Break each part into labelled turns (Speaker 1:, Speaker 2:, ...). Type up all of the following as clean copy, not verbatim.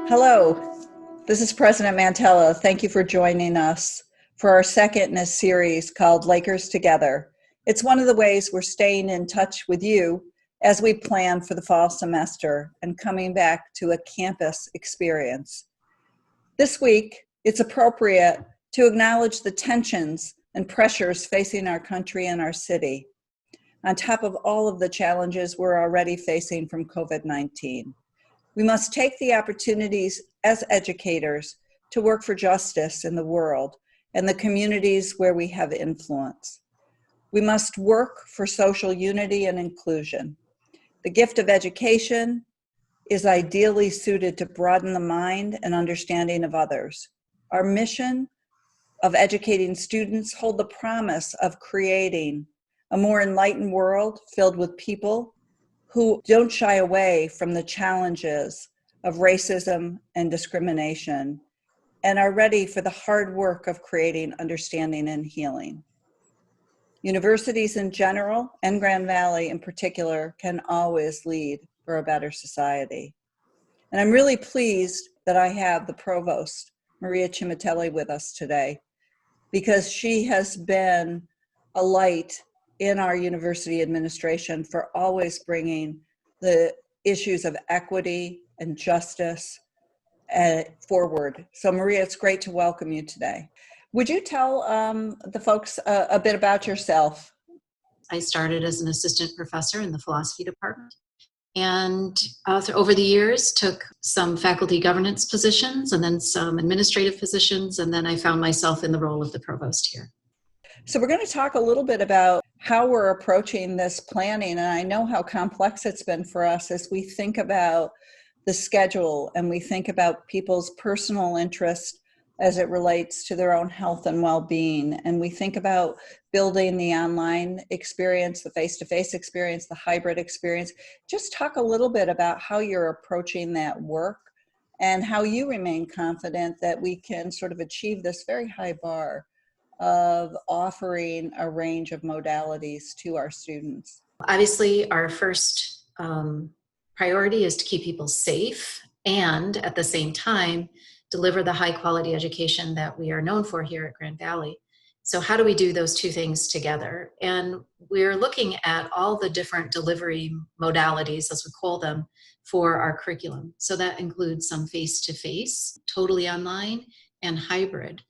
Speaker 1: Hello, this is President Mantella. Thank you for joining us for our second in a series called Lakers Together. It's one of the ways we're staying in touch with you as we plan for the fall semester and coming back to a campus experience. This week, it's appropriate to acknowledge the tensions and pressures facing our country and our city, on top of all of the challenges we're already facing from COVID-19. We must take the opportunities as educators to work for justice in the world and the communities where we have influence. We must work for social unity and inclusion. The gift of education is ideally suited to broaden the mind and understanding of others. Our mission of educating students hold the promise of creating a more enlightened world filled with people who don't shy away from the challenges of racism and discrimination and are ready for the hard work of creating understanding and healing. Universities in general and Grand Valley in particular can always lead for a better society. And I'm really pleased that I have the Provost, Maria Cimitile, with us today, because she has been a light in our university administration for always bringing the issues of equity and justice forward. So Maria, it's great to welcome you today. Would you tell the folks a bit about yourself?
Speaker 2: I started as an assistant professor in the philosophy department, and over the years took some faculty governance positions and then some administrative positions, and then I found myself in the role of the provost here.
Speaker 1: So we're going to talk a little bit about how we're approaching this planning, and I know how complex it's been for us as we think about the schedule and we think about people's personal interest as it relates to their own health and well-being, and we think about building the online experience, the face-to-face experience, the hybrid experience. Just talk a little bit about how you're approaching that work and how you remain confident that we can sort of achieve this very high bar of offering a range of modalities to our students.
Speaker 2: Obviously, our first priority is to keep people safe and at the same time deliver the high quality education that we are known for here at Grand Valley. So how do we do those two things together? And we're looking at all the different delivery modalities, as we call them, for our curriculum. So that includes some face-to-face, totally online, and hybrid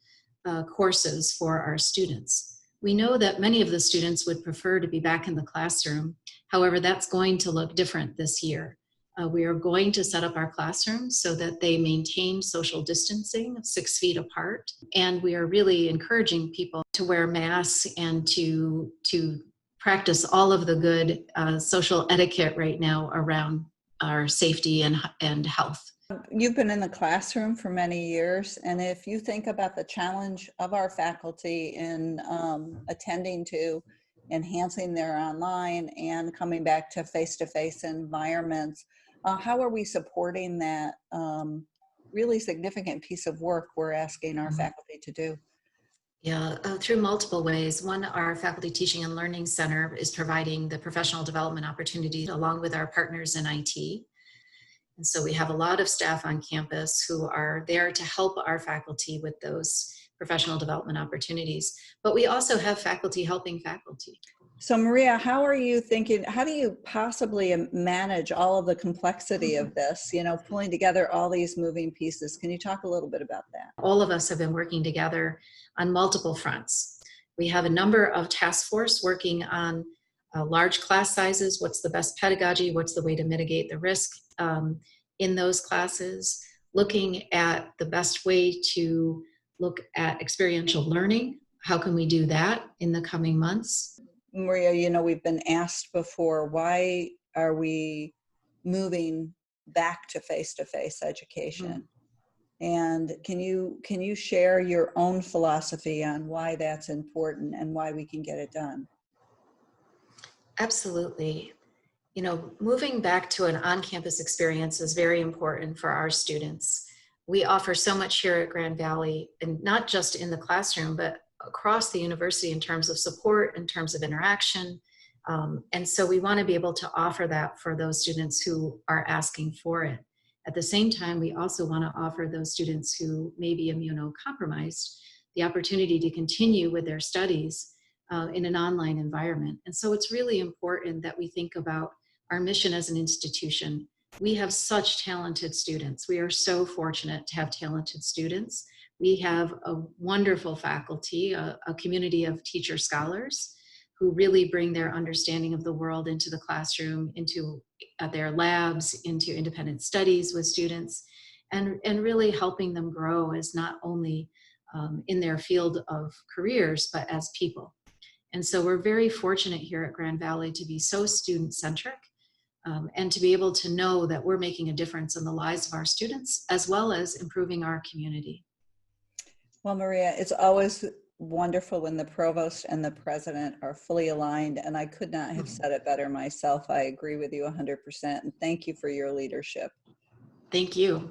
Speaker 2: courses for our students. We know that many of the students would prefer to be back in the classroom. However, that's going to look different this year. We are going to set up our classrooms so that they maintain social distancing of 6 feet apart. And we are really encouraging people to wear masks and to practice all of the good social etiquette right now around our safety and health.
Speaker 1: You've been in the classroom for many years, and if you think about the challenge of our faculty in attending to enhancing their online and coming back to face-to-face environments, how are we supporting that really significant piece of work we're asking our faculty to do?
Speaker 2: Yeah, through multiple ways. One, our Faculty Teaching and Learning Center is providing the professional development opportunities along with our partners in IT. And so we have a lot of staff on campus who are there to help our faculty with those professional development opportunities. But we also have faculty helping faculty.
Speaker 1: So Maria, how are you thinking, how do you possibly manage all of the complexity of this, pulling together all these moving pieces? Can you talk a little bit about that?
Speaker 2: All of us have been working together on multiple fronts. We have a number of task force working on large class sizes, what's the best pedagogy, what's the way to mitigate the risk in those classes, looking at the best way to look at experiential learning. How can we do that in the coming months?
Speaker 1: Maria, we've been asked before, why are we moving back to face-to-face education? And can you share your own philosophy on why that's important and why we can get it done?
Speaker 2: Absolutely. Moving back to an on-campus experience is very important for our students. We offer so much here at Grand Valley, and not just in the classroom, but across the university in terms of support, in terms of interaction. And so we want to be able to offer that for those students who are asking for it. At the same time, we also want to offer those students who may be immunocompromised the opportunity to continue with their studies in an online environment. And so it's really important that we think about our mission as an institution. We have such talented students. We are so fortunate to have talented students. We have a wonderful faculty, a community of teacher scholars who really bring their understanding of the world into the classroom, into their labs, into independent studies with students, and really helping them grow as not only in their field of careers, but as people. And so we're very fortunate here at Grand Valley to be so student-centric and to be able to know that we're making a difference in the lives of our students, as well as improving our community.
Speaker 1: Well, Maria, it's always wonderful when the provost and the president are fully aligned, and I could not have said it better myself. I agree with you 100%, and thank you for your leadership.
Speaker 2: Thank you.